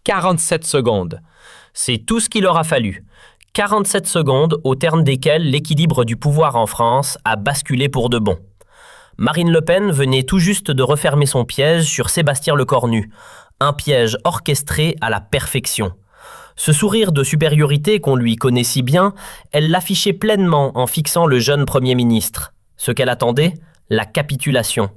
47 secondes. C'est tout ce qu'il aura fallu. 47 secondes au terme desquelles l'équilibre du pouvoir en France a basculé pour de bon. Marine Le Pen venait tout juste de refermer son piège sur Sébastien Lecornu, un piège orchestré à la perfection. Ce sourire de supériorité qu'on lui connaît si bien, elle l'affichait pleinement en fixant le jeune Premier ministre. Ce qu'elle attendait, la capitulation.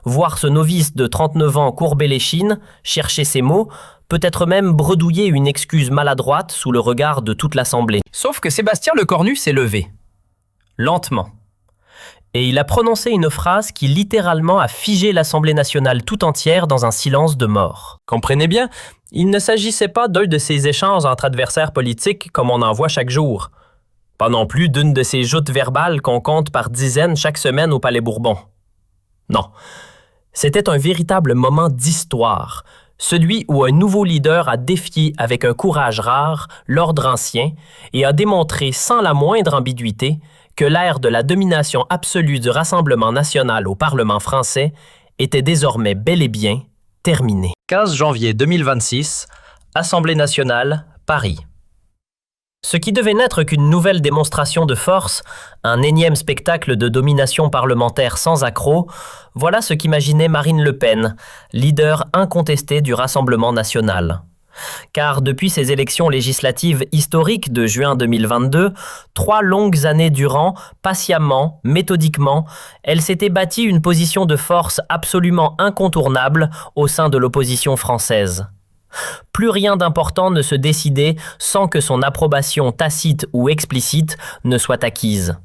Voir ce novice de 39 ans courber l'échine, chercher ses mots, peut-être même bredouiller une excuse maladroite sous le regard de toute l'Assemblée. Sauf que Sébastien Lecornu s'est levé. Lentement. Et il a prononcé une phrase qui littéralement a figé l'Assemblée nationale tout entière dans un silence de mort. Comprenez bien, il ne s'agissait pas d'un de ces échanges entre adversaires politiques comme on en voit chaque jour. Pas non plus d'une de ces joutes verbales qu'on compte par dizaines chaque semaine au Palais Bourbon. Non, c'était un véritable moment d'histoire, celui où un nouveau leader a défié avec un courage rare l'ordre ancien et a démontré sans la moindre ambiguïté que l'ère de la domination absolue du Rassemblement national au Parlement français était désormais bel et bien terminée. 15 janvier 2026, Assemblée nationale, Paris. Ce qui devait n'être qu'une nouvelle démonstration de force, un énième spectacle de domination parlementaire sans accroc, voilà ce qu'imaginait Marine Le Pen, leader incontesté du Rassemblement national. Car depuis ces élections législatives historiques de juin 2022, 3 longues années durant, patiemment, méthodiquement, elle s'était bâtie une position de force absolument incontournable au sein de l'opposition française. Plus rien d'important ne se décidait sans que son approbation tacite ou explicite ne soit acquise.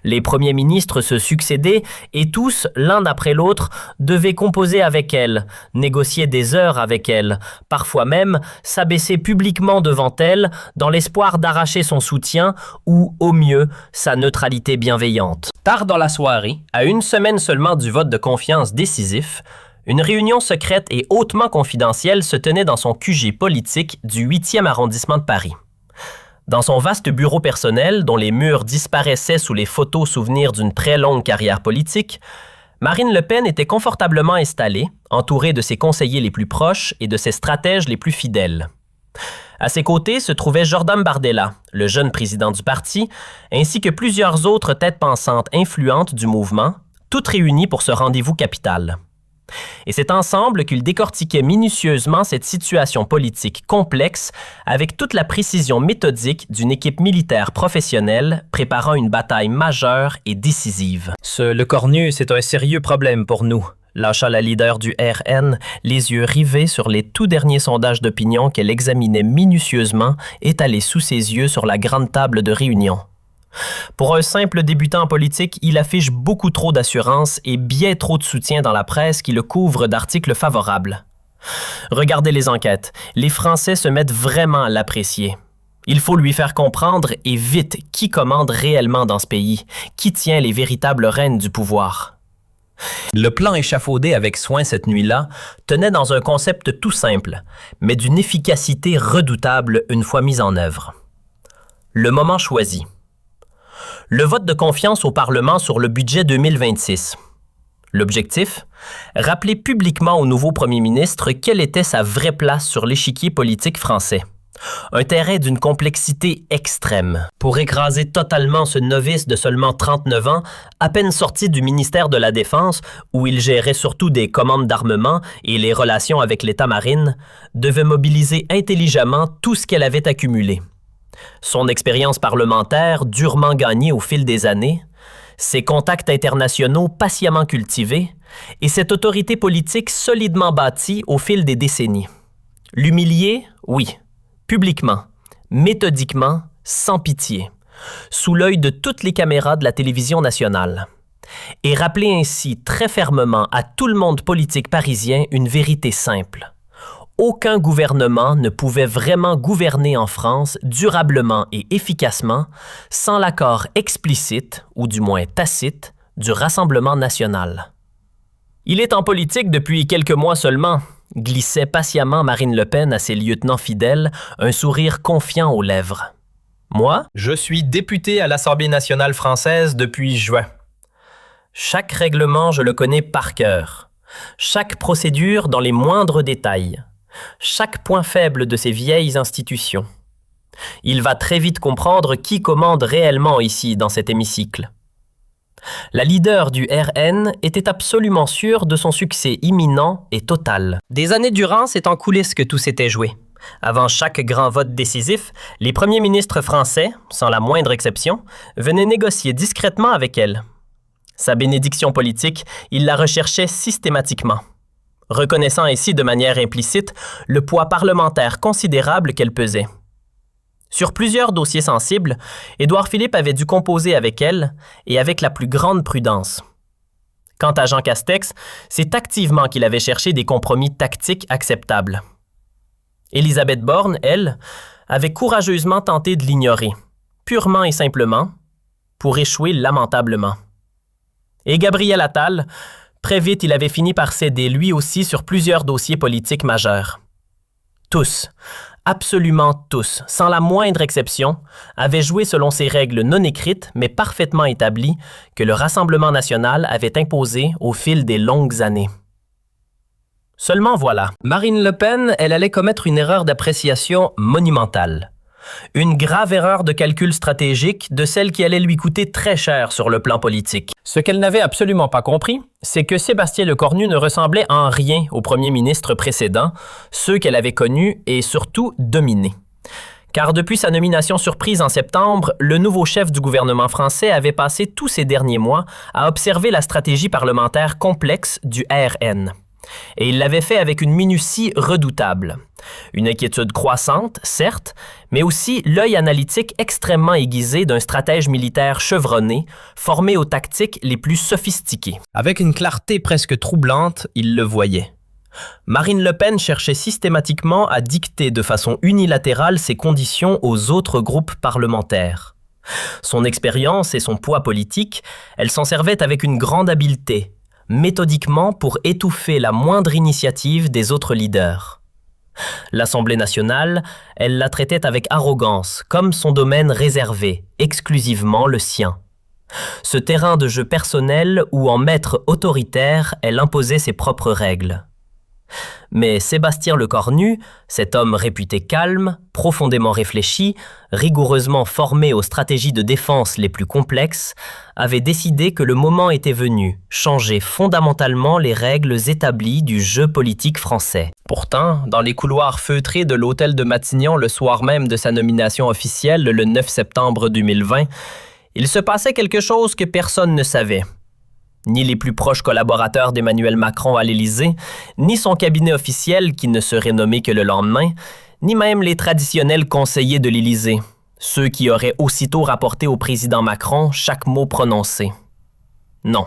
Les premiers ministres se succédaient et tous, l'un après l'autre, devaient composer avec elle, négocier des heures avec elle, parfois même s'abaisser publiquement devant elle dans l'espoir d'arracher son soutien ou, au mieux, sa neutralité bienveillante. Tard dans la soirée, à une semaine seulement du vote de confiance décisif, une réunion secrète et hautement confidentielle se tenait dans son QG politique du 8e arrondissement de Paris. Dans son vaste bureau personnel, dont les murs disparaissaient sous les photos souvenirs d'une très longue carrière politique, Marine Le Pen était confortablement installée, entourée de ses conseillers les plus proches et de ses stratèges les plus fidèles. À ses côtés se trouvait Jordan Bardella, le jeune président du parti, ainsi que plusieurs autres têtes pensantes influentes du mouvement, toutes réunies pour ce rendez-vous capital. Et c'est ensemble qu'ils décortiquaient minutieusement cette situation politique complexe avec toute la précision méthodique d'une équipe militaire professionnelle préparant une bataille majeure et décisive. Ce Lecornu, c'est un sérieux problème pour nous, lâcha la leader du RN, les yeux rivés sur les tout derniers sondages d'opinion qu'elle examinait minutieusement étalés sous ses yeux sur la grande table de réunion. Pour un simple débutant politique, il affiche beaucoup trop d'assurance et bien trop de soutien dans la presse qui le couvre d'articles favorables. Regardez les enquêtes. Les Français se mettent vraiment à l'apprécier. Il faut lui faire comprendre, et vite, qui commande réellement dans ce pays, qui tient les véritables rênes du pouvoir. Le plan échafaudé avec soin cette nuit-là tenait dans un concept tout simple, mais d'une efficacité redoutable une fois mis en œuvre. Le moment choisi. Le vote de confiance au Parlement sur le budget 2026. L'objectif? Rappeler publiquement au nouveau premier ministre quelle était sa vraie place sur l'échiquier politique français. Un terrain d'une complexité extrême. Pour écraser totalement ce novice de seulement 39 ans, à peine sorti du ministère de la Défense, où il gérait surtout des commandes d'armement et les relations avec l'État marine, devait mobiliser intelligemment tout ce qu'elle avait accumulé. Son expérience parlementaire, durement gagnée au fil des années, ses contacts internationaux patiemment cultivés et cette autorité politique solidement bâtie au fil des décennies. L'humilier, oui, publiquement, méthodiquement, sans pitié, sous l'œil de toutes les caméras de la télévision nationale. Et rappeler ainsi très fermement à tout le monde politique parisien une vérité simple. Aucun gouvernement ne pouvait vraiment gouverner en France durablement et efficacement sans l'accord explicite, ou du moins tacite, du Rassemblement national. Il est en politique depuis quelques mois seulement, glissait patiemment Marine Le Pen à ses lieutenants fidèles, un sourire confiant aux lèvres. Moi, je suis député à l'Assemblée nationale française depuis juin. Chaque règlement, je le connais par cœur. Chaque procédure dans les moindres détails. chaque point faible de ces vieilles institutions. Il va très vite comprendre qui commande réellement ici, dans cet hémicycle. La leader du RN était absolument sûre de son succès imminent et total. Des années durant, c'est en coulisses que tout s'était joué. Avant chaque grand vote décisif, les premiers ministres français, sans la moindre exception, venaient négocier discrètement avec elle. Sa bénédiction politique, il la recherchait systématiquement, reconnaissant ainsi de manière implicite le poids parlementaire considérable qu'elle pesait. Sur plusieurs dossiers sensibles, Édouard Philippe avait dû composer avec elle et avec la plus grande prudence. Quant à Jean Castex, c'est activement qu'il avait cherché des compromis tactiques acceptables. Élisabeth Borne, elle, avait courageusement tenté de l'ignorer, purement et simplement, pour échouer lamentablement. Et Gabriel Attal, très vite il avait fini par céder lui aussi sur plusieurs dossiers politiques majeurs. Tous, absolument tous, sans la moindre exception, avaient joué selon ces règles non écrites mais parfaitement établies que le Rassemblement national avait imposées au fil des longues années. Seulement voilà, Marine Le Pen, elle allait commettre une erreur d'appréciation monumentale. Une grave erreur de calcul stratégique de celle qui allait lui coûter très cher sur le plan politique. Ce qu'elle n'avait absolument pas compris, c'est que Sébastien Lecornu ne ressemblait en rien au premier ministre précédent, ceux qu'elle avait connus et surtout dominés. Car depuis sa nomination surprise en septembre, le nouveau chef du gouvernement français avait passé tous ces derniers mois à observer la stratégie parlementaire complexe du RN. Et il l'avait fait avec une minutie redoutable. Une inquiétude croissante, certes, mais aussi l'œil analytique extrêmement aiguisé d'un stratège militaire chevronné, formé aux tactiques les plus sophistiquées. Avec une clarté presque troublante, il le voyait. Marine Le Pen cherchait systématiquement à dicter de façon unilatérale ses conditions aux autres groupes parlementaires. Son expérience et son poids politique, elle s'en servait avec une grande habileté, méthodiquement pour étouffer la moindre initiative des autres leaders. L'Assemblée nationale, elle la traitait avec arrogance, comme son domaine réservé, exclusivement le sien. Ce terrain de jeu personnel où, en maître autoritaire, elle imposait ses propres règles. Mais Sébastien Lecornu, cet homme réputé calme, profondément réfléchi, rigoureusement formé aux stratégies de défense les plus complexes, avait décidé que le moment était venu changer fondamentalement les règles établies du jeu politique français. Pourtant, dans les couloirs feutrés de l'hôtel de Matignon le soir même de sa nomination officielle, le 9 septembre 2020, il se passait quelque chose que personne ne savait. Ni les plus proches collaborateurs d'Emmanuel Macron à l'Élysée, ni son cabinet officiel qui ne serait nommé que le lendemain, ni même les traditionnels conseillers de l'Élysée, ceux qui auraient aussitôt rapporté au président Macron chaque mot prononcé. Non.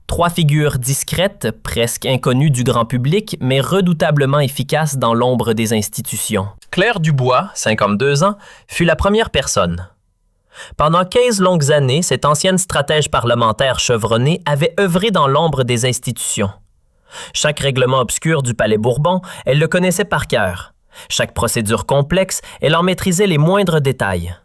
3 figures discrètes, presque inconnues du grand public, mais redoutablement efficaces dans l'ombre des institutions. Claire Dubois, 52 ans, fut la première personne. Pendant 15 longues années, cette ancienne stratège parlementaire chevronnée avait œuvré dans l'ombre des institutions. Chaque règlement obscur du Palais Bourbon, elle le connaissait par cœur. Chaque procédure complexe, elle en maîtrisait les moindres détails.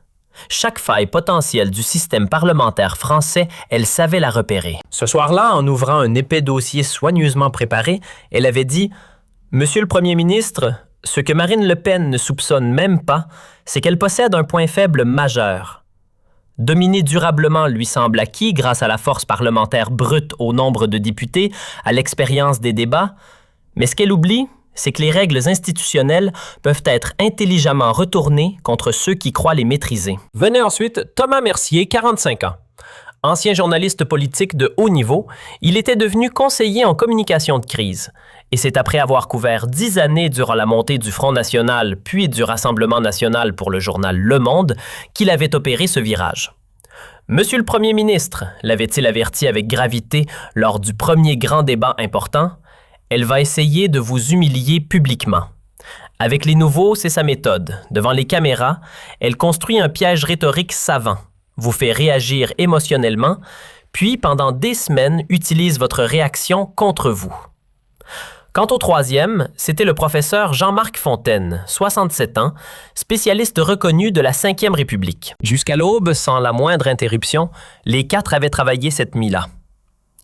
Chaque faille potentielle du système parlementaire français, elle savait la repérer. Ce soir-là, en ouvrant un épais dossier soigneusement préparé, elle avait dit « Monsieur le Premier ministre, ce que Marine Le Pen ne soupçonne même pas, c'est qu'elle possède un point faible majeur. Dominer durablement lui semble acquis grâce à la force parlementaire brute au nombre de députés, à l'expérience des débats, mais ce qu'elle oublie, c'est que les règles institutionnelles peuvent être intelligemment retournées contre ceux qui croient les maîtriser. » Venait ensuite Thomas Mercier, 45 ans. Ancien journaliste politique de haut niveau, il était devenu conseiller en communication de crise. Et c'est après avoir couvert 10 années durant la montée du Front national puis du Rassemblement national pour le journal Le Monde qu'il avait opéré ce virage. « Monsieur le Premier ministre », l'avait-il averti avec gravité lors du premier grand débat important, « elle va essayer de vous humilier publiquement. Avec les nouveaux, c'est sa méthode. Devant les caméras, elle construit un piège rhétorique savant, vous fait réagir émotionnellement, puis pendant des semaines utilise votre réaction contre vous. » Quant au troisième, c'était le professeur Jean-Marc Fontaine, 67 ans, spécialiste reconnu de la Ve République. Jusqu'à l'aube, sans la moindre interruption, les 4 avaient travaillé cette nuit-là.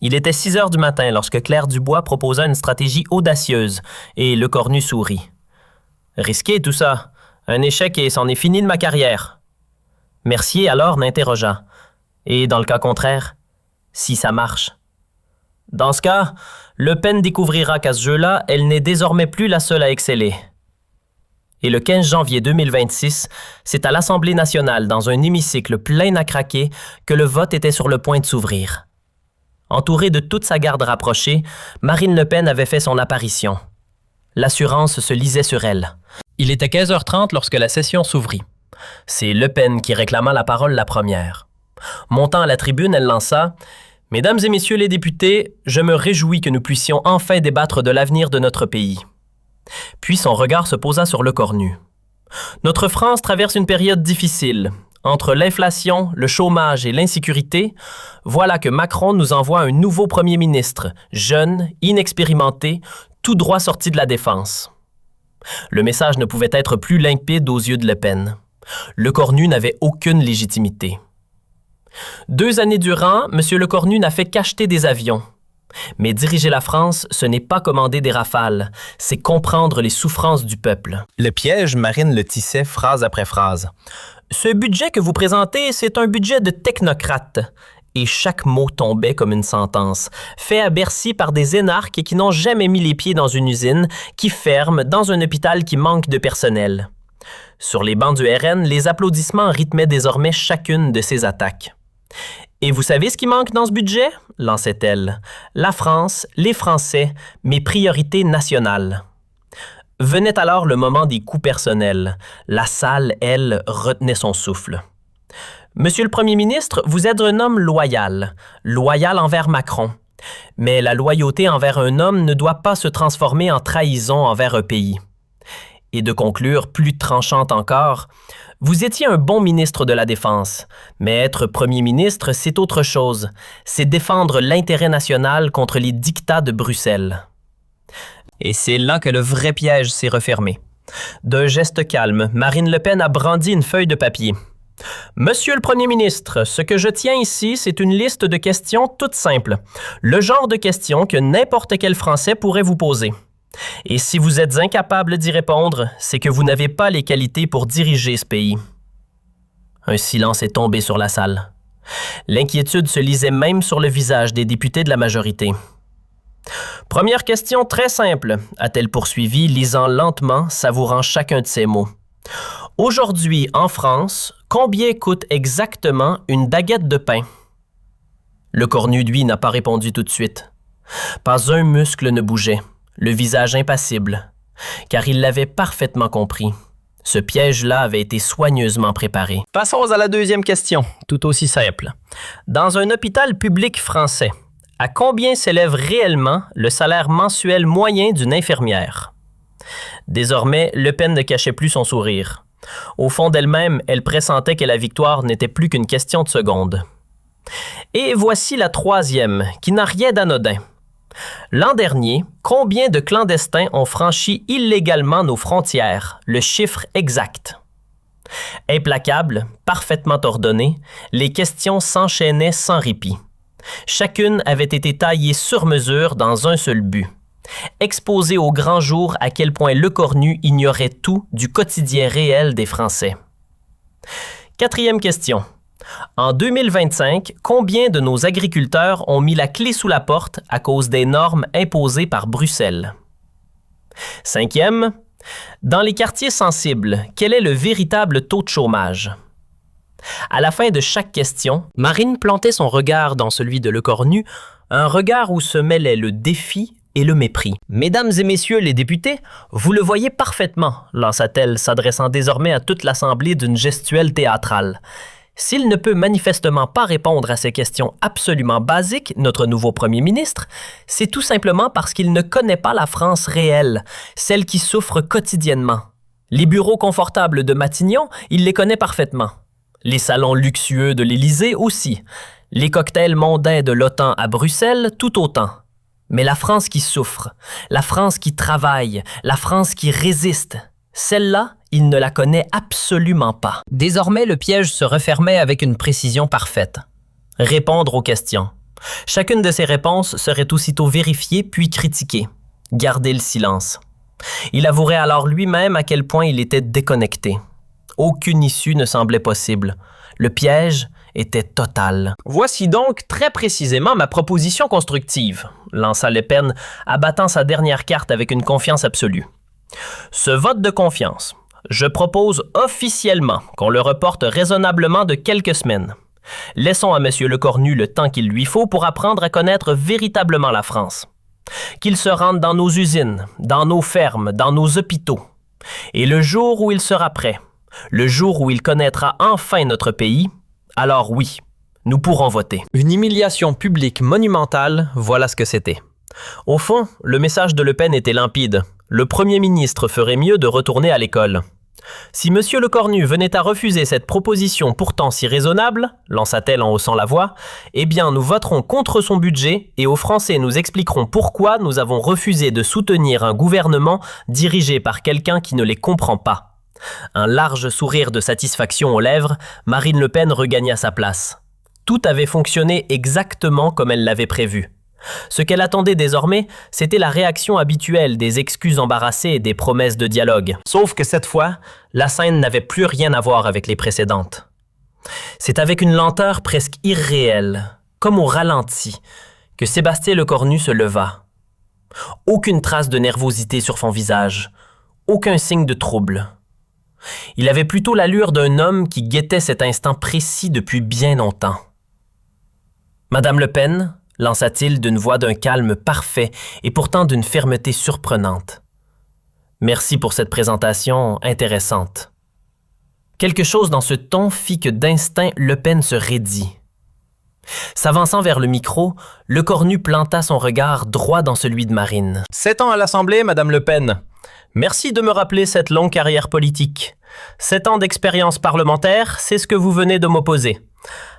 Il était 6 heures du matin lorsque Claire Dubois proposa une stratégie audacieuse et Lecornu sourit. « Risqué tout ça. Un échec et c'en est fini de ma carrière. » Mercier alors l'interrogea. « Et dans le cas contraire, si ça marche? » Dans ce cas, Le Pen découvrira qu'à ce jeu-là, elle n'est désormais plus la seule à exceller. Et le 15 janvier 2026, c'est à l'Assemblée nationale, dans un hémicycle plein à craquer, que le vote était sur le point de s'ouvrir. Entourée de toute sa garde rapprochée, Marine Le Pen avait fait son apparition. L'assurance se lisait sur elle. Il était 15h30 lorsque la session s'ouvrit. C'est Le Pen qui réclama la parole la première. Montant à la tribune, elle lança « Mesdames et messieurs les députés, je me réjouis que nous puissions enfin débattre de l'avenir de notre pays. » Puis son regard se posa sur Lecornu. « Notre France traverse une période difficile. Entre l'inflation, le chômage et l'insécurité, voilà que Macron nous envoie un nouveau premier ministre, jeune, inexpérimenté, tout droit sorti de la défense. » Le message ne pouvait être plus limpide aux yeux de Le Pen. Lecornu n'avait aucune légitimité. 2 années durant, M. Lecornu n'a fait qu'acheter des avions. Mais diriger la France, ce n'est pas commander des rafales, c'est comprendre les souffrances du peuple. Le piège, Marine le tissait phrase après phrase. Ce budget que vous présentez, c'est un budget de technocrate. Et chaque mot tombait comme une sentence, fait à Bercy par des énarques qui n'ont jamais mis les pieds dans une usine, qui ferment dans un hôpital qui manque de personnel. Sur les bancs du RN, les applaudissements rythmaient désormais chacune de ces attaques. « Et vous savez ce qui manque dans ce budget? » lançait-elle. « La France, les Français, mes priorités nationales. » Venait alors le moment des coups personnels. La salle, elle, retenait son souffle. « Monsieur le Premier ministre, vous êtes un homme loyal envers Macron. Mais la loyauté envers un homme ne doit pas se transformer en trahison envers un pays. » Et de conclure, plus tranchante encore, « Vous étiez un bon ministre de la Défense, mais être Premier ministre, c'est autre chose. C'est défendre l'intérêt national contre les dictats de Bruxelles. » Et c'est là que le vrai piège s'est refermé. D'un geste calme, Marine Le Pen a brandi une feuille de papier. « Monsieur le Premier ministre, ce que je tiens ici, c'est une liste de questions toutes simples. Le genre de questions que n'importe quel Français pourrait vous poser. Et si vous êtes incapable d'y répondre, c'est que vous n'avez pas les qualités pour diriger ce pays. » Un silence est tombé sur la salle. L'inquiétude se lisait même sur le visage des députés de la majorité. « Première question très simple, » a-t-elle poursuivi, lisant lentement, savourant chacun de ses mots. « Aujourd'hui, en France, combien coûte exactement une baguette de pain? » Lecornu, lui, n'a pas répondu tout de suite. Pas un muscle ne bougeait, le visage impassible, car il l'avait parfaitement compris. Ce piège-là avait été soigneusement préparé. Passons à la deuxième question, tout aussi simple. Dans un hôpital public français, à combien s'élève réellement le salaire mensuel moyen d'une infirmière? Désormais, Le Pen ne cachait plus son sourire. Au fond d'elle-même, elle pressentait que la victoire n'était plus qu'une question de secondes. Et voici la troisième, qui n'a rien d'anodin. L'an dernier, combien de clandestins ont franchi illégalement nos frontières? Le chiffre exact. Implacable, parfaitement ordonnée, les questions s'enchaînaient sans répit. Chacune avait été taillée sur mesure dans un seul but. Exposer au grand jour à quel point Lecornu ignorait tout du quotidien réel des Français. Quatrième question. En 2025, combien de nos agriculteurs ont mis la clé sous la porte à cause des normes imposées par Bruxelles? Cinquième, dans les quartiers sensibles, quel est le véritable taux de chômage? À la fin de chaque question, Marine plantait son regard dans celui de Lecornu, un regard où se mêlaient le défi et le mépris. « Mesdames et messieurs les députés, vous le voyez parfaitement, » lança-t-elle, s'adressant désormais à toute l'Assemblée d'une gestuelle théâtrale. S'il ne peut manifestement pas répondre à ces questions absolument basiques, notre nouveau premier ministre, c'est tout simplement parce qu'il ne connaît pas la France réelle, celle qui souffre quotidiennement. Les bureaux confortables de Matignon, il les connaît parfaitement. Les salons luxueux de l'Élysée aussi. Les cocktails mondains de l'OTAN à Bruxelles, tout autant. Mais la France qui souffre, la France qui travaille, la France qui résiste, celle-là, il ne la connaît absolument pas. Désormais, le piège se refermait avec une précision parfaite. Répondre aux questions. Chacune de ses réponses serait aussitôt vérifiée puis critiquée. Garder le silence. Il avouerait alors lui-même à quel point il était déconnecté. Aucune issue ne semblait possible. Le piège était total. « Voici donc très précisément ma proposition constructive », lança Le Pen, abattant sa dernière carte avec une confiance absolue. « Ce vote de confiance, je propose officiellement qu'on le reporte raisonnablement de quelques semaines. Laissons à M. Lecornu le temps qu'il lui faut pour apprendre à connaître véritablement la France. Qu'il se rende dans nos usines, dans nos fermes, dans nos hôpitaux. Et le jour où il sera prêt, le jour où il connaîtra enfin notre pays, alors oui, nous pourrons voter. » Une humiliation publique monumentale, voilà ce que c'était. Au fond, le message de Le Pen était limpide. Le Premier ministre ferait mieux de retourner à l'école. Si M. Lecornu venait à refuser cette proposition pourtant si raisonnable, lança-t-elle en haussant la voix, eh bien nous voterons contre son budget et aux Français nous expliquerons pourquoi nous avons refusé de soutenir un gouvernement dirigé par quelqu'un qui ne les comprend pas. Un large sourire de satisfaction aux lèvres, Marine Le Pen regagna sa place. Tout avait fonctionné exactement comme elle l'avait prévu. Ce qu'elle attendait désormais, c'était la réaction habituelle des excuses embarrassées et des promesses de dialogue. Sauf que cette fois, la scène n'avait plus rien à voir avec les précédentes. C'est avec une lenteur presque irréelle, comme au ralenti, que Sébastien Lecornu se leva. Aucune trace de nervosité sur son visage, aucun signe de trouble. Il avait plutôt l'allure d'un homme qui guettait cet instant précis depuis bien longtemps. « Madame Le Pen », lança-t-il d'une voix d'un calme parfait et pourtant d'une fermeté surprenante. « Merci pour cette présentation intéressante. » Quelque chose dans ce ton fit que d'instinct Le Pen se raidit. S'avançant vers le micro, Lecornu planta son regard droit dans celui de Marine. « 7 ans à l'Assemblée, Madame Le Pen. Merci de me rappeler cette longue carrière politique. 7 ans d'expérience parlementaire, c'est ce que vous venez de m'opposer.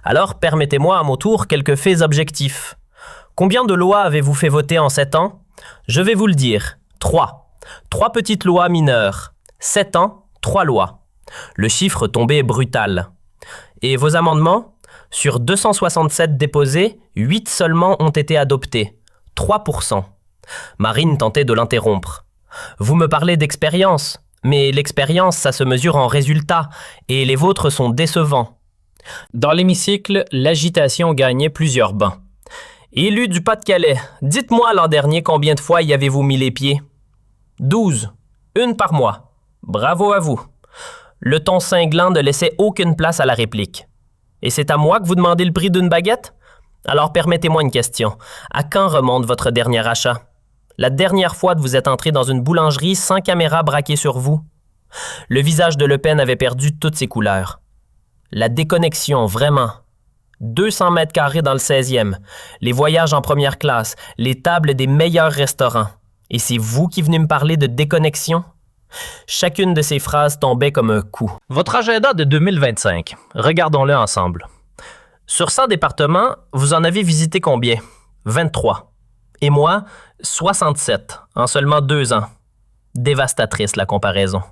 Alors permettez-moi à mon tour quelques faits objectifs. Combien de lois avez-vous fait voter en 7 ans? Je vais vous le dire. 3. 3 petites lois mineures. 7 ans, 3 lois. Le chiffre tombé est brutal. Et vos amendements? Sur 267 déposés, 8 seulement ont été adoptés. 3%. Marine tentait de l'interrompre. Vous me parlez d'expérience, mais l'expérience, ça se mesure en résultats, et les vôtres sont décevants. Dans l'hémicycle, l'agitation gagnait plusieurs bancs. Élu du Pas-de-Calais, dites-moi l'an dernier combien de fois y avez-vous mis les pieds? 12. 1 par mois. Bravo à vous. Le ton cinglant ne laissait aucune place à la réplique. Et c'est à moi que vous demandez le prix d'une baguette? Alors permettez-moi une question. À quand remonte votre dernier achat? La dernière fois que vous êtes entré dans une boulangerie sans caméra braquée sur vous? Le visage de Le Pen avait perdu toutes ses couleurs. La déconnexion, vraiment. 200 mètres carrés dans le 16e, les voyages en première classe, les tables des meilleurs restaurants. Et c'est vous qui venez me parler de déconnexion? Chacune de ces phrases tombait comme un coup. Votre agenda de 2025, regardons-le ensemble. Sur 100 départements, vous en avez visité combien? 23. Et moi, 67, en seulement 2 ans. Dévastatrice la comparaison.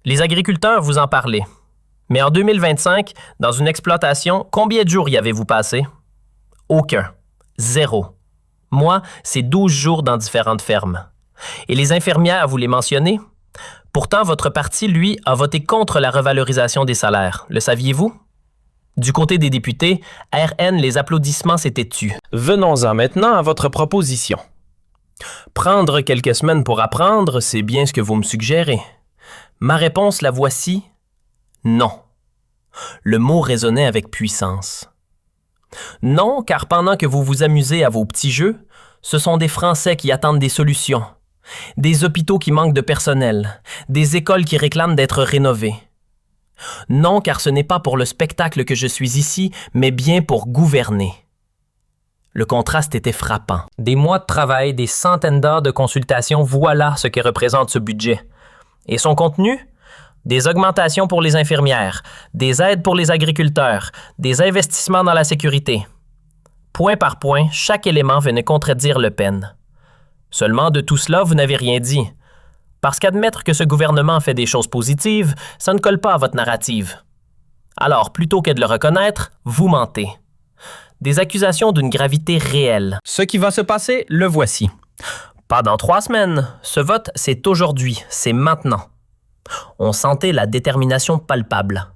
Les agriculteurs, vous en parlez. Mais en 2025, dans une exploitation, combien de jours y avez-vous passé? Aucun. 0. Moi, c'est 12 jours dans différentes fermes. Et les infirmières, vous les mentionnez? Pourtant, votre parti, lui, a voté contre la revalorisation des salaires. Le saviez-vous? Du côté des députés, RN, les applaudissements s'étaient tus. Venons-en maintenant à votre proposition. Prendre quelques semaines pour apprendre, c'est bien ce que vous me suggérez. Ma réponse, la voici. Non. Le mot résonnait avec puissance. Non, car pendant que vous vous amusez à vos petits jeux, ce sont des Français qui attendent des solutions, des hôpitaux qui manquent de personnel, des écoles qui réclament d'être rénovées. Non, car ce n'est pas pour le spectacle que je suis ici, mais bien pour gouverner. Le contraste était frappant. Des mois de travail, des centaines d'heures de consultation, voilà ce que représente ce budget. Et son contenu? Des augmentations pour les infirmières, des aides pour les agriculteurs, des investissements dans la sécurité. Point par point, chaque élément venait contredire Le Pen. Seulement, de tout cela, vous n'avez rien dit. Parce qu'admettre que ce gouvernement fait des choses positives, ça ne colle pas à votre narrative. Alors, plutôt que de le reconnaître, vous mentez. Des accusations d'une gravité réelle. Ce qui va se passer, le voici. Pas dans 3 semaines. Ce vote, c'est aujourd'hui, c'est maintenant. On sentait la détermination palpable.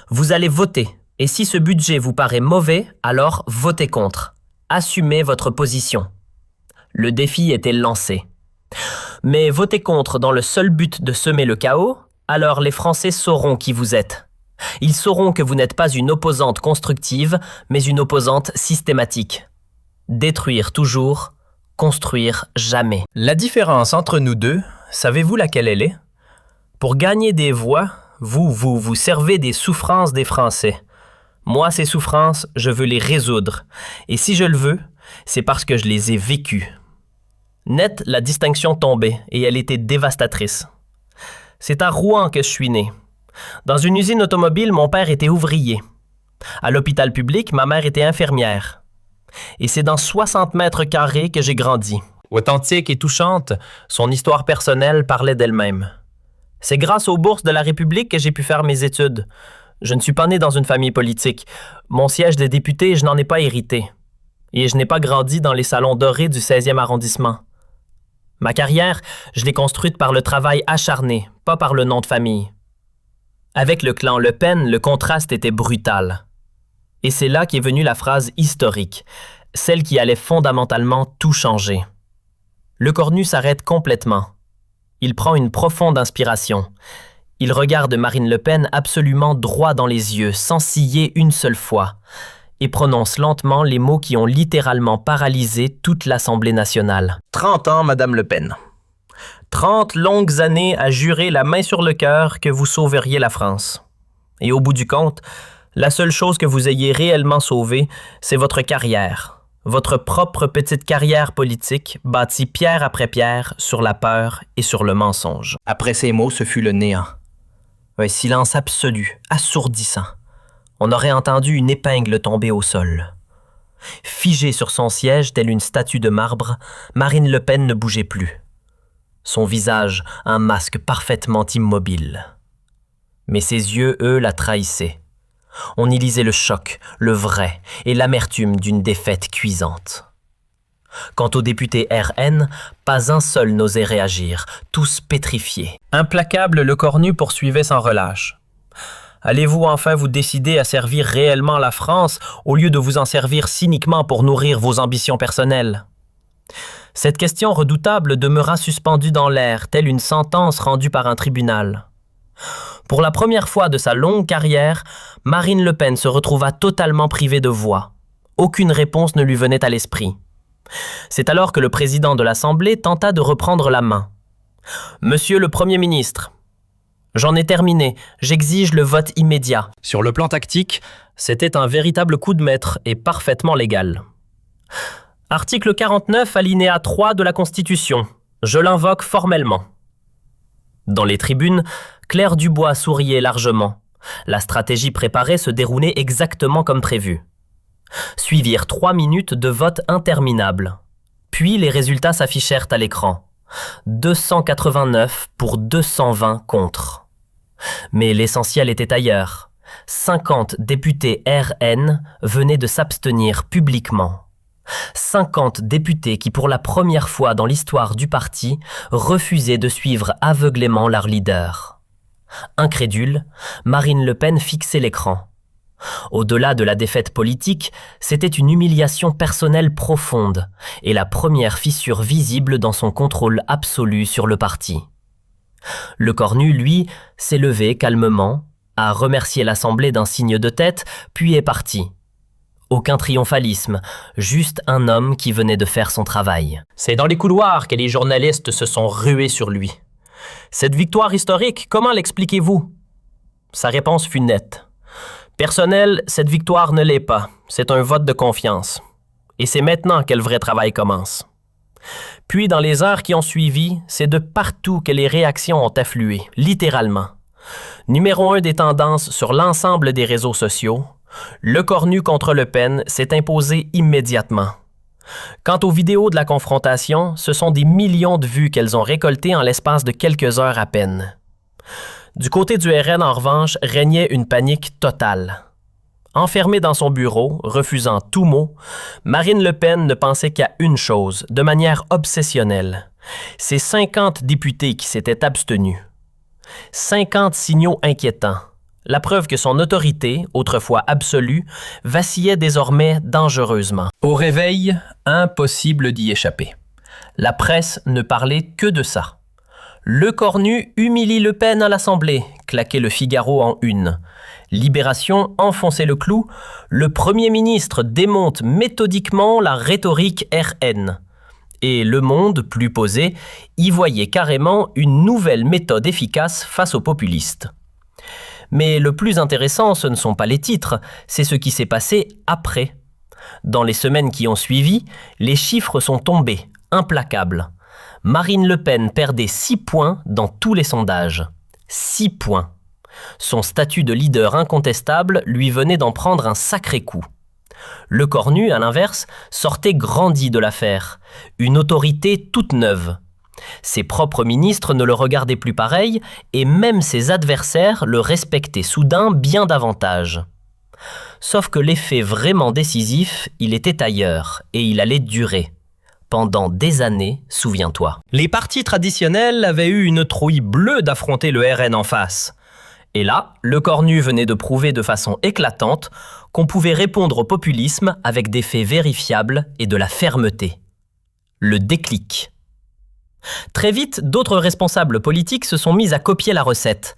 Vous allez voter, et si ce budget vous paraît mauvais, alors votez contre. Assumez votre position. Le défi était lancé. Mais votez contre dans le seul but de semer le chaos, alors les Français sauront qui vous êtes. Ils sauront que vous n'êtes pas une opposante constructive, mais une opposante systématique. Détruire toujours, construire jamais. La différence entre nous deux, savez-vous laquelle elle est? Pour gagner des voix, vous servez des souffrances des Français. Moi, ces souffrances, je veux les résoudre. Et si je le veux, c'est parce que je les ai vécues. Net, la distinction tombait, et elle était dévastatrice. C'est à Rouen que je suis né. Dans une usine automobile, mon père était ouvrier. À l'hôpital public, ma mère était infirmière. Et c'est dans 60 mètres carrés que j'ai grandi. Authentique et touchante, son histoire personnelle parlait d'elle-même. C'est grâce aux bourses de la République que j'ai pu faire mes études. Je ne suis pas né dans une famille politique. Mon siège de député, je n'en ai pas hérité. Et je n'ai pas grandi dans les salons dorés du 16e arrondissement. Ma carrière, je l'ai construite par le travail acharné, pas par le nom de famille. Avec le clan Le Pen, le contraste était brutal. Et c'est là qu'est venue la phrase historique, celle qui allait fondamentalement tout changer. Lecornu s'arrête complètement. Il prend une profonde inspiration. Il regarde Marine Le Pen absolument droit dans les yeux, sans ciller une seule fois, et prononce lentement les mots qui ont littéralement paralysé toute l'Assemblée nationale. 30 ans, Madame Le Pen. 30 longues années à jurer la main sur le cœur que vous sauveriez la France. Et au bout du compte, la seule chose que vous ayez réellement sauvée, c'est votre carrière. Votre propre petite carrière politique bâtie pierre après pierre sur la peur et sur le mensonge. Après ces mots, ce fut le néant. Un silence absolu, assourdissant. On aurait entendu une épingle tomber au sol. Figée sur son siège telle une statue de marbre, Marine Le Pen ne bougeait plus. Son visage, un masque parfaitement immobile. Mais ses yeux, eux, la trahissaient. On y lisait le choc, le vrai, et l'amertume d'une défaite cuisante. Quant aux députés RN, pas un seul n'osait réagir, tous pétrifiés. Implacable, Lecornu poursuivait sans relâche. Allez-vous enfin vous décider à servir réellement la France au lieu de vous en servir cyniquement pour nourrir vos ambitions personnelles? Cette question redoutable demeura suspendue dans l'air, telle une sentence rendue par un tribunal. Pour la première fois de sa longue carrière, Marine Le Pen se retrouva totalement privée de voix. Aucune réponse ne lui venait à l'esprit. C'est alors que le président de l'Assemblée tenta de reprendre la main. « Monsieur le Premier ministre, j'en ai terminé, j'exige le vote immédiat. » Sur le plan tactique, c'était un véritable coup de maître et parfaitement légal. Article 49, alinéa 3 de la Constitution. Je l'invoque formellement. Dans les tribunes, Claire Dubois souriait largement. La stratégie préparée se déroulait exactement comme prévu. Suivirent 3 minutes de vote interminable. Puis les résultats s'affichèrent à l'écran. 289 pour 220 contre. Mais l'essentiel était ailleurs. 50 députés RN venaient de s'abstenir publiquement. 50 députés qui, pour la première fois dans l'histoire du parti, refusaient de suivre aveuglément leur leader. Incrédule, Marine Le Pen fixait l'écran. Au-delà de la défaite politique, c'était une humiliation personnelle profonde et la première fissure visible dans son contrôle absolu sur le parti. Lecornu, lui, s'est levé calmement, a remercié l'Assemblée d'un signe de tête, puis est parti. Aucun triomphalisme, juste un homme qui venait de faire son travail. C'est dans les couloirs que les journalistes se sont rués sur lui. Cette victoire historique, comment l'expliquez-vous? Sa réponse fut nette. Personnel, cette victoire ne l'est pas. C'est un vote de confiance. Et c'est maintenant que le vrai travail commence. Puis, dans les heures qui ont suivi, c'est de partout que les réactions ont afflué, littéralement. Numéro 1 des tendances sur l'ensemble des réseaux sociaux, Lecornu contre Le Pen s'est imposé immédiatement. Quant aux vidéos de la confrontation, ce sont des millions de vues qu'elles ont récoltées en l'espace de quelques heures à peine. Du côté du RN, en revanche, régnait une panique totale. Enfermée dans son bureau, refusant tout mot, Marine Le Pen ne pensait qu'à une chose, de manière obsessionnelle. Ces 50 députés qui s'étaient abstenus. 50 signaux inquiétants. La preuve que son autorité, autrefois absolue, vacillait désormais dangereusement. Au réveil, impossible d'y échapper. La presse ne parlait que de ça. Lecornu humilie Le Pen à l'Assemblée, claquait le Figaro en une. Libération enfonçait le clou, le Premier ministre démonte méthodiquement la rhétorique RN. Et Le Monde, plus posé, y voyait carrément une nouvelle méthode efficace face aux populistes. Mais le plus intéressant, ce ne sont pas les titres, c'est ce qui s'est passé après. Dans les semaines qui ont suivi, les chiffres sont tombés, implacables. Marine Le Pen perdait 6 points dans tous les sondages. 6 points. Son statut de leader incontestable lui venait d'en prendre un sacré coup. Lecornu, à l'inverse, sortait grandi de l'affaire, une autorité toute neuve. Ses propres ministres ne le regardaient plus pareil et même ses adversaires le respectaient soudain bien davantage. Sauf que l'effet vraiment décisif, il était ailleurs et il allait durer. Pendant des années, souviens-toi. Les partis traditionnels avaient eu une trouille bleue d'affronter le RN en face. Et là, Lecornu venait de prouver de façon éclatante qu'on pouvait répondre au populisme avec des faits vérifiables et de la fermeté. Le déclic. Très vite, d'autres responsables politiques se sont mis à copier la recette.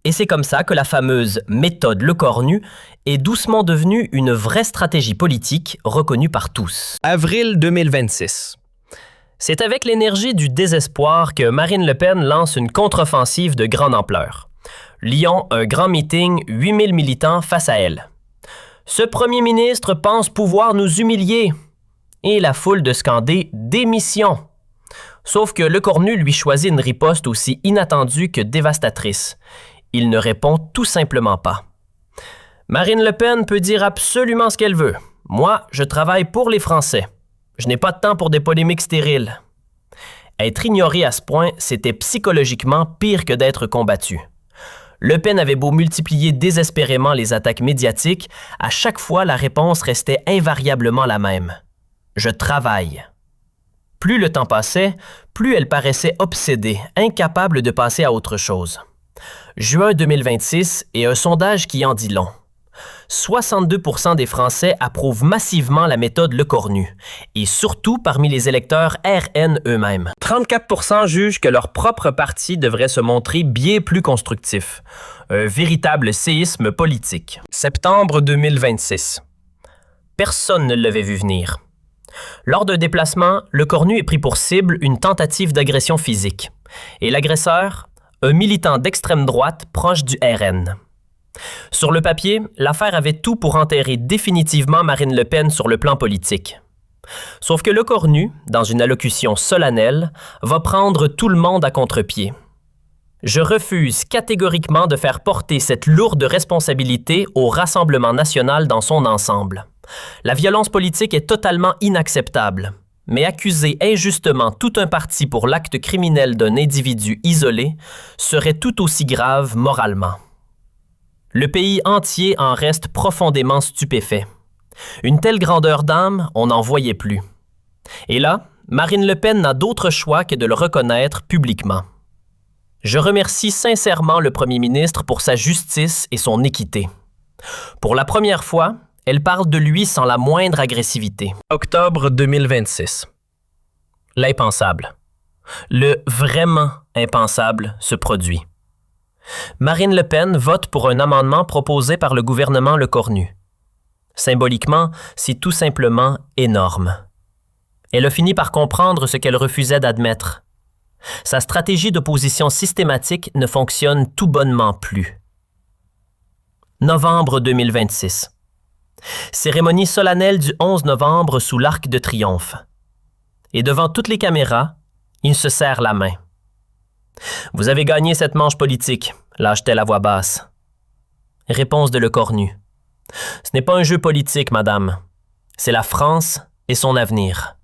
Et c'est comme ça que la fameuse méthode Lecornu est doucement devenue une vraie stratégie politique reconnue par tous. Avril 2026. C'est avec l'énergie du désespoir que Marine Le Pen lance une contre-offensive de grande ampleur. Lyon, un grand meeting, 8000 militants face à elle. « Ce premier ministre pense pouvoir nous humilier. » Et la foule de scander « Démission !» Sauf que Lecornu lui choisit une riposte aussi inattendue que dévastatrice. Il ne répond tout simplement pas. Marine Le Pen peut dire absolument ce qu'elle veut. Moi, je travaille pour les Français. Je n'ai pas de temps pour des polémiques stériles. Être ignoré à ce point, c'était psychologiquement pire que d'être combattu. Le Pen avait beau multiplier désespérément les attaques médiatiques, à chaque fois la réponse restait invariablement la même. Je travaille. Plus le temps passait, plus elle paraissait obsédée, incapable de passer à autre chose. Juin 2026 et un sondage qui en dit long. 62% des Français approuvent massivement la méthode Lecornu, et surtout parmi les électeurs RN eux-mêmes. 34% jugent que leur propre parti devrait se montrer bien plus constructif. Un véritable séisme politique. Septembre 2026. Personne ne l'avait vu venir. Lors d'un déplacement, Lecornu est pris pour cible une tentative d'agression physique. Et l'agresseur, un militant d'extrême droite proche du RN. Sur le papier, l'affaire avait tout pour enterrer définitivement Marine Le Pen sur le plan politique. Sauf que Lecornu, dans une allocution solennelle, va prendre tout le monde à contre-pied. Je refuse catégoriquement de faire porter cette lourde responsabilité au Rassemblement national dans son ensemble. La violence politique est totalement inacceptable, mais accuser injustement tout un parti pour l'acte criminel d'un individu isolé serait tout aussi grave moralement. Le pays entier en reste profondément stupéfait. Une telle grandeur d'âme, on n'en voyait plus. Et là, Marine Le Pen n'a d'autre choix que de le reconnaître publiquement. Je remercie sincèrement le Premier ministre pour sa justice et son équité. Pour la première fois, elle parle de lui sans la moindre agressivité. Octobre 2026. L'impensable. Le vraiment impensable se produit. Marine Le Pen vote pour un amendement proposé par le gouvernement Lecornu. Symboliquement, c'est tout simplement énorme. Elle a fini par comprendre ce qu'elle refusait d'admettre. Sa stratégie d'opposition systématique ne fonctionne tout bonnement plus. Novembre 2026. Cérémonie solennelle du 11 novembre sous l'Arc de Triomphe. Et devant toutes les caméras, il se serre la main. « Vous avez gagné cette manche politique », lâche-t-elle à voix basse. Réponse de Lecornu. « Ce n'est pas un jeu politique, madame. C'est la France et son avenir. »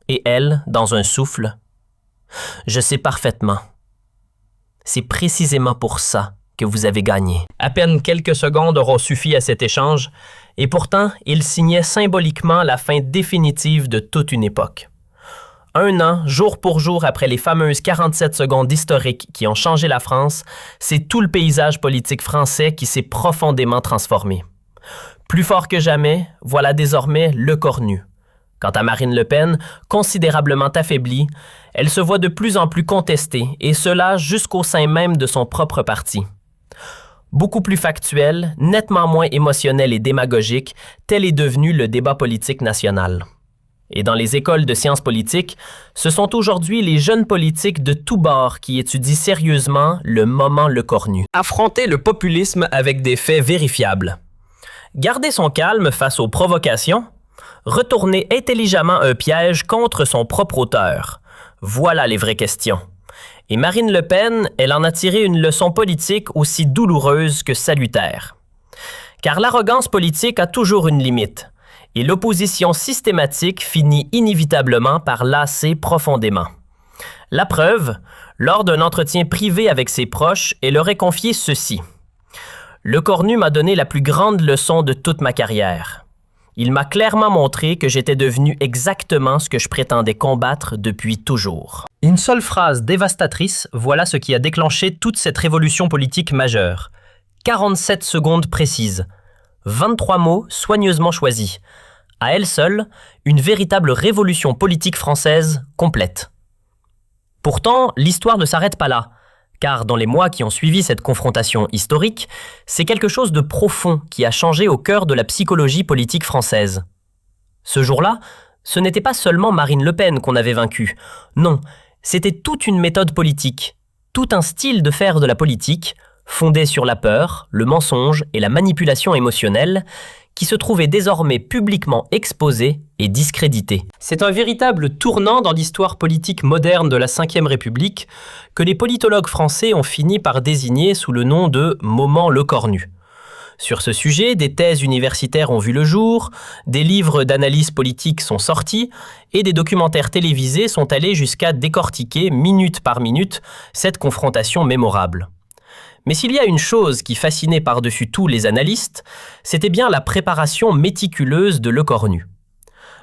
Et elle, dans un souffle, « Je sais parfaitement. C'est précisément pour ça que vous avez gagné. À peine quelques secondes auront suffi à cet échange, et pourtant, il signait symboliquement la fin définitive de toute une époque. 1 an, jour pour jour, après les fameuses 47 secondes historiques qui ont changé la France, c'est tout le paysage politique français qui s'est profondément transformé. Plus fort que jamais, voilà désormais le cornu. Quant à Marine Le Pen, considérablement affaiblie, elle se voit de plus en plus contestée, et cela jusqu'au sein même de son propre parti. Beaucoup plus factuel, nettement moins émotionnel et démagogique, tel est devenu le débat politique national. Et dans les écoles de sciences politiques, ce sont aujourd'hui les jeunes politiques de tous bords qui étudient sérieusement le moment le cornu. Affronter le populisme avec des faits vérifiables. Garder son calme face aux provocations. Retourner intelligemment un piège contre son propre auteur. Voilà les vraies questions. Et Marine Le Pen, elle en a tiré une leçon politique aussi douloureuse que salutaire. Car l'arrogance politique a toujours une limite, et l'opposition systématique finit inévitablement par lasser profondément. La preuve, lors d'un entretien privé avec ses proches, elle aurait confié ceci. « Le cornu m'a donné la plus grande leçon de toute ma carrière. Il m'a clairement montré que j'étais devenu exactement ce que je prétendais combattre depuis toujours. » Une seule phrase dévastatrice, voilà ce qui a déclenché toute cette révolution politique majeure. 47 secondes précises. 23 mots soigneusement choisis. À elle seule, une véritable révolution politique française complète. Pourtant, l'histoire ne s'arrête pas là, car dans les mois qui ont suivi cette confrontation historique, c'est quelque chose de profond qui a changé au cœur de la psychologie politique française. Ce jour-là, ce n'était pas seulement Marine Le Pen qu'on avait vaincue. Non, c'était toute une méthode politique, tout un style de faire de la politique, fondé sur la peur, le mensonge et la manipulation émotionnelle, qui se trouvait désormais publiquement exposé et discrédité. C'est un véritable tournant dans l'histoire politique moderne de la Ve République que les politologues français ont fini par désigner sous le nom de « moment le cornu ». Sur ce sujet, des thèses universitaires ont vu le jour, des livres d'analyse politique sont sortis et des documentaires télévisés sont allés jusqu'à décortiquer minute par minute cette confrontation mémorable. Mais s'il y a une chose qui fascinait par-dessus tout les analystes, c'était bien la préparation méticuleuse de Le Cornu.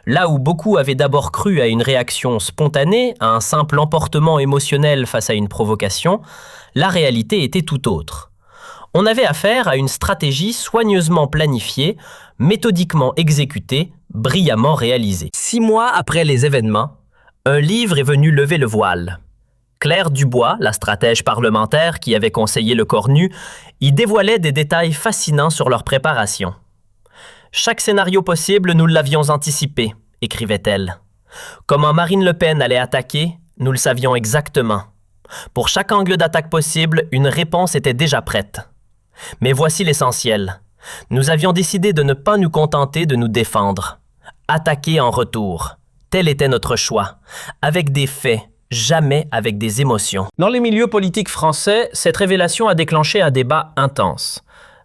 Là où beaucoup avaient d'abord cru à une réaction spontanée, à un simple emportement émotionnel face à une provocation, la réalité était tout autre. On avait affaire à une stratégie soigneusement planifiée, méthodiquement exécutée, brillamment réalisée. 6 mois après les événements, un livre est venu lever le voile. Claire Dubois, la stratège parlementaire qui avait conseillé Le Cornu, y dévoilait des détails fascinants sur leur préparation. « Chaque scénario possible, nous l'avions anticipé », écrivait-elle. « Comment Marine Le Pen allait attaquer, nous le savions exactement. Pour chaque angle d'attaque possible, une réponse était déjà prête. Mais voici l'essentiel. Nous avions décidé de ne pas nous contenter de nous défendre. Attaquer en retour. Tel était notre choix, avec des faits, jamais avec des émotions. » Dans les milieux politiques français, cette révélation a déclenché un débat intense.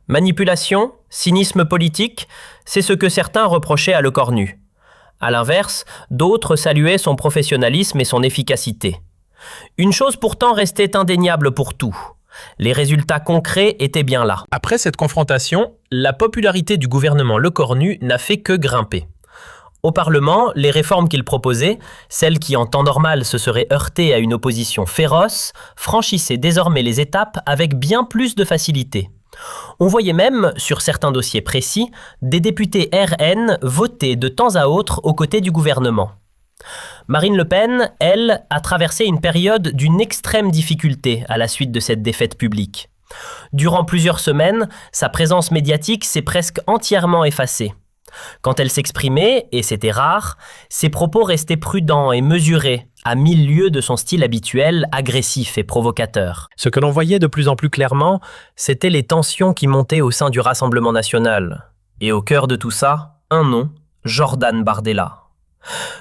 Manipulation, cynisme politique, c'est ce que certains reprochaient à Le Cornu. À l'inverse, d'autres saluaient son professionnalisme et son efficacité. Une chose pourtant restait indéniable pour tout. Les résultats concrets étaient bien là. Après cette confrontation, la popularité du gouvernement Le Cornu n'a fait que grimper. Au Parlement, les réformes qu'il proposait, celles qui en temps normal se seraient heurtées à une opposition féroce, franchissaient désormais les étapes avec bien plus de facilité. On voyait même, sur certains dossiers précis, des députés RN voter de temps à autre aux côtés du gouvernement. Marine Le Pen, elle, a traversé une période d'une extrême difficulté à la suite de cette défaite publique. Durant plusieurs semaines, sa présence médiatique s'est presque entièrement effacée. Quand elle s'exprimait, et c'était rare, ses propos restaient prudents et mesurés, à 1000 lieues de son style habituel, agressif et provocateur. Ce que l'on voyait de plus en plus clairement, c'était les tensions qui montaient au sein du Rassemblement national. Et au cœur de tout ça, un nom, Jordan Bardella.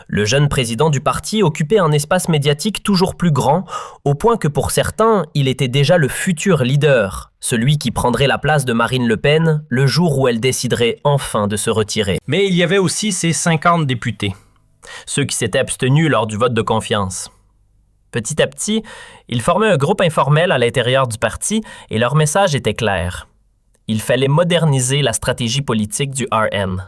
Le jeune président du parti occupait un espace médiatique toujours plus grand, au point que pour certains, il était déjà le futur leader, celui qui prendrait la place de Marine Le Pen le jour où elle déciderait enfin de se retirer. Mais il y avait aussi ces 50 députés, ceux qui s'étaient abstenus lors du vote de confiance. Petit à petit, ils formaient un groupe informel à l'intérieur du parti et leur message était clair. Il fallait moderniser la stratégie politique du RN.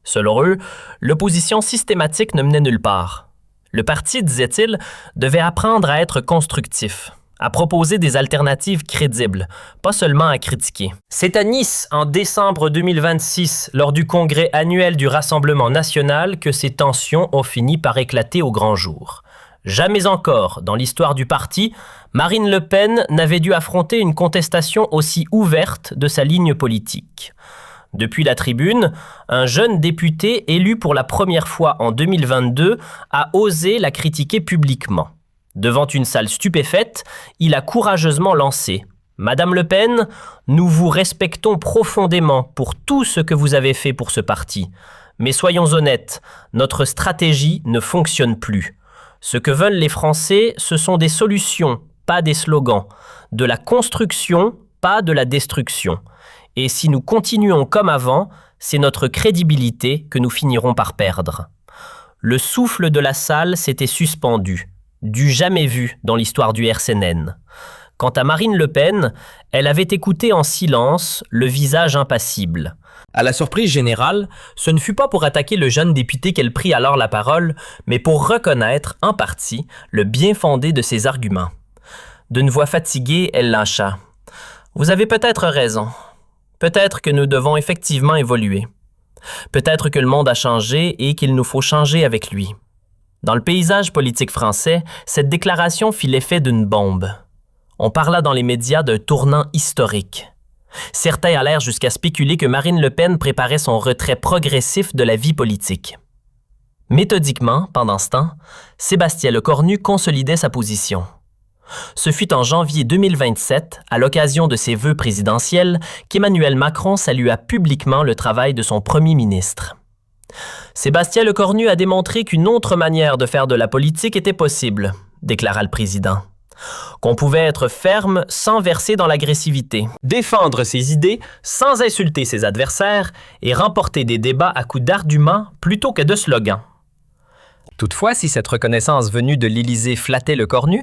Selon eux, l'opposition systématique ne menait nulle part. Le parti, disait-il, devait apprendre à être constructif, à proposer des alternatives crédibles, pas seulement à critiquer. C'est à Nice, en décembre 2026, lors du congrès annuel du Rassemblement national, que ces tensions ont fini par éclater au grand jour. Jamais encore, dans l'histoire du parti, Marine Le Pen n'avait dû affronter une contestation aussi ouverte de sa ligne politique. Depuis la tribune, un jeune député élu pour la première fois en 2022 a osé la critiquer publiquement. Devant une salle stupéfaite, il a courageusement lancé « Madame Le Pen, nous vous respectons profondément pour tout ce que vous avez fait pour ce parti. Mais soyons honnêtes, notre stratégie ne fonctionne plus. Ce que veulent les Français, ce sont des solutions, pas des slogans. De la construction, pas de la destruction. Et si nous continuons comme avant, c'est notre crédibilité que nous finirons par perdre. » Le souffle de la salle s'était suspendu, du jamais vu dans l'histoire du RCNN. Quant à Marine Le Pen, elle avait écouté en silence, le visage impassible. À la surprise générale, ce ne fut pas pour attaquer le jeune député qu'elle prit alors la parole, mais pour reconnaître, en partie, le bien fondé de ses arguments. D'une voix fatiguée, elle lâcha. « Vous avez peut-être raison. Peut-être que nous devons effectivement évoluer. Peut-être que le monde a changé et qu'il nous faut changer avec lui. » Dans le paysage politique français, cette déclaration fit l'effet d'une bombe. On parla dans les médias d'un tournant historique. Certains allèrent jusqu'à spéculer que Marine Le Pen préparait son retrait progressif de la vie politique. Méthodiquement, pendant ce temps, Sébastien Lecornu consolidait sa position. Ce fut en janvier 2027, à l'occasion de ses vœux présidentiels, qu'Emmanuel Macron salua publiquement le travail de son premier ministre. Sébastien Lecornu a démontré qu'une autre manière de faire de la politique était possible, déclara le président. Qu'on pouvait être ferme sans verser dans l'agressivité, défendre ses idées sans insulter ses adversaires et remporter des débats à coups d'arguments plutôt que de slogans. Toutefois, si cette reconnaissance venue de l'Élysée flattait Lecornu,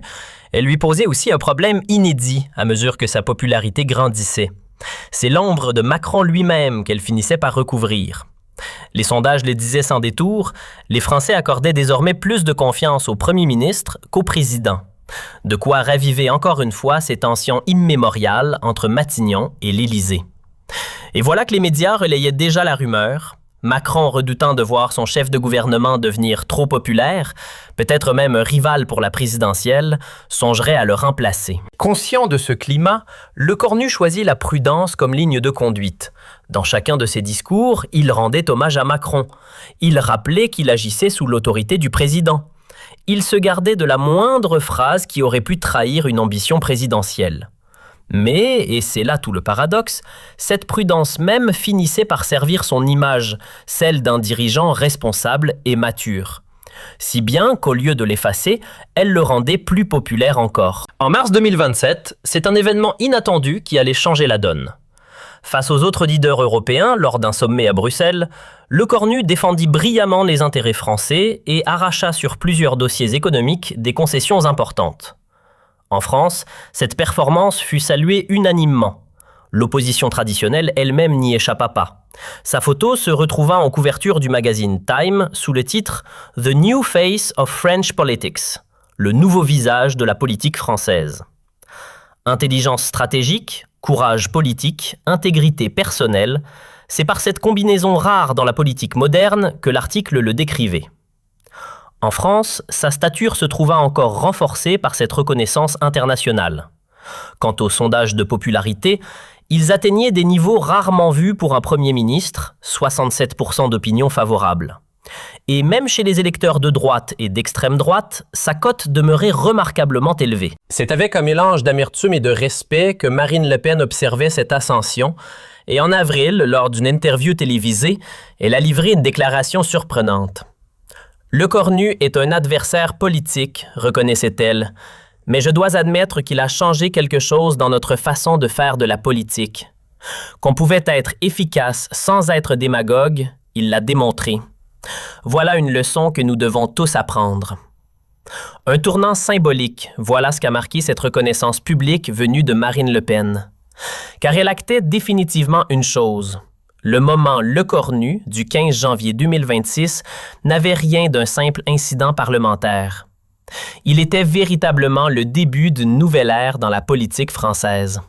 elle lui posait aussi un problème inédit à mesure que sa popularité grandissait. C'est l'ombre de Macron lui-même qu'elle finissait par recouvrir. Les sondages le disaient sans détour, les Français accordaient désormais plus de confiance au premier ministre qu'au président. De quoi raviver encore une fois ces tensions immémoriales entre Matignon et l'Élysée. Et voilà que les médias relayaient déjà la rumeur. Macron, redoutant de voir son chef de gouvernement devenir trop populaire, peut-être même un rival pour la présidentielle, songerait à le remplacer. Conscient de ce climat, Lecornu choisit la prudence comme ligne de conduite. Dans chacun de ses discours, il rendait hommage à Macron. Il rappelait qu'il agissait sous l'autorité du président. Il se gardait de la moindre phrase qui aurait pu trahir une ambition présidentielle. Mais, et c'est là tout le paradoxe, cette prudence même finissait par servir son image, celle d'un dirigeant responsable et mature. Si bien qu'au lieu de l'effacer, elle le rendait plus populaire encore. En mars 2027, c'est un événement inattendu qui allait changer la donne. Face aux autres leaders européens, lors d'un sommet à Bruxelles, Lecornu défendit brillamment les intérêts français et arracha sur plusieurs dossiers économiques des concessions importantes. En France, cette performance fut saluée unanimement. L'opposition traditionnelle elle-même n'y échappa pas. Sa photo se retrouva en couverture du magazine Time sous le titre « The New Face of French Politics », le nouveau visage de la politique française. Intelligence stratégique, courage politique, intégrité personnelle, c'est par cette combinaison rare dans la politique moderne que l'article le décrivait. En France, sa stature se trouva encore renforcée par cette reconnaissance internationale. Quant aux sondages de popularité, ils atteignaient des niveaux rarement vus pour un Premier ministre, 67% d'opinion favorable. Et même chez les électeurs de droite et d'extrême droite, sa cote demeurait remarquablement élevée. C'est avec un mélange d'amertume et de respect que Marine Le Pen observait cette ascension, et en avril, lors d'une interview télévisée, elle a livré une déclaration surprenante. Lecornu est un adversaire politique, reconnaissait-elle, mais je dois admettre qu'il a changé quelque chose dans notre façon de faire de la politique. Qu'on pouvait être efficace sans être démagogue, il l'a démontré. Voilà une leçon que nous devons tous apprendre. Un tournant symbolique, voilà ce qu'a marqué cette reconnaissance publique venue de Marine Le Pen. Car elle actait définitivement une chose. Le moment Le Cornu du 15 janvier 2026 n'avait rien d'un simple incident parlementaire. Il était véritablement le début d'une nouvelle ère dans la politique française.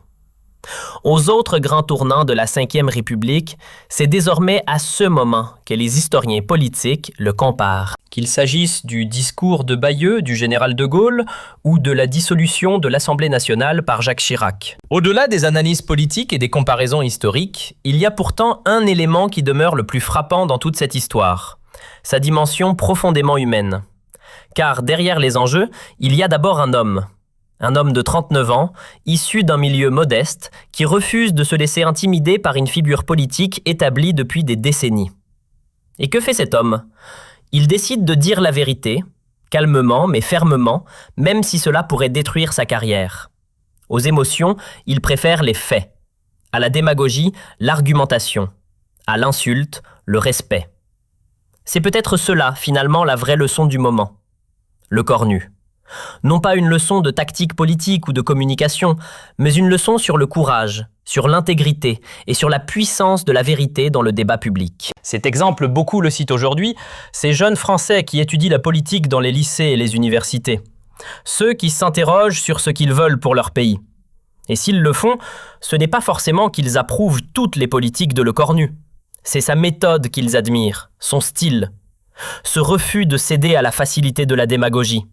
Aux autres grands tournants de la Ve République, c'est désormais à ce moment que les historiens politiques le comparent. Qu'il s'agisse du discours de Bayeux du général de Gaulle ou de la dissolution de l'Assemblée nationale par Jacques Chirac. Au-delà des analyses politiques et des comparaisons historiques, il y a pourtant un élément qui demeure le plus frappant dans toute cette histoire, sa dimension profondément humaine. Car derrière les enjeux, il y a d'abord un homme de 39 ans, issu d'un milieu modeste, qui refuse de se laisser intimider par une figure politique établie depuis des décennies. Et que fait cet homme ? Il décide de dire la vérité, calmement mais fermement, même si cela pourrait détruire sa carrière. Aux émotions, il préfère les faits. À la démagogie, l'argumentation. À l'insulte, le respect. C'est peut-être cela, finalement, la vraie leçon du moment. Le Cornu. Non pas une leçon de tactique politique ou de communication, mais une leçon sur le courage, sur l'intégrité et sur la puissance de la vérité dans le débat public. Cet exemple, beaucoup le citent aujourd'hui, ces jeunes Français qui étudient la politique dans les lycées et les universités. Ceux qui s'interrogent sur ce qu'ils veulent pour leur pays. Et s'ils le font, ce n'est pas forcément qu'ils approuvent toutes les politiques de Le Cornu. C'est sa méthode qu'ils admirent, son style. Ce refus de céder à la facilité de la démagogie.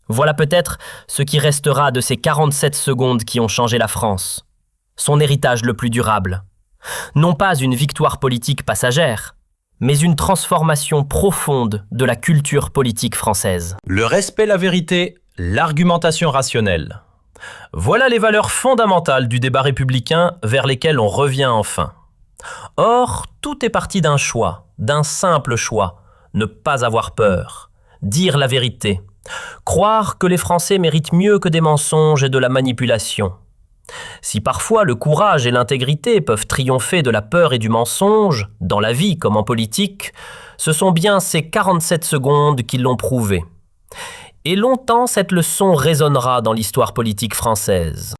Voilà peut-être ce qui restera de ces 47 secondes qui ont changé la France. Son héritage le plus durable. Non pas une victoire politique passagère, mais une transformation profonde de la culture politique française. Le respect, la vérité, l'argumentation rationnelle. Voilà les valeurs fondamentales du débat républicain vers lesquelles on revient enfin. Or, tout est parti d'un choix, d'un simple choix. Ne pas avoir peur, dire la vérité. Croire que les Français méritent mieux que des mensonges et de la manipulation. Si parfois le courage et l'intégrité peuvent triompher de la peur et du mensonge, dans la vie comme en politique, ce sont bien ces 47 secondes qui l'ont prouvé. Et longtemps cette leçon résonnera dans l'histoire politique française.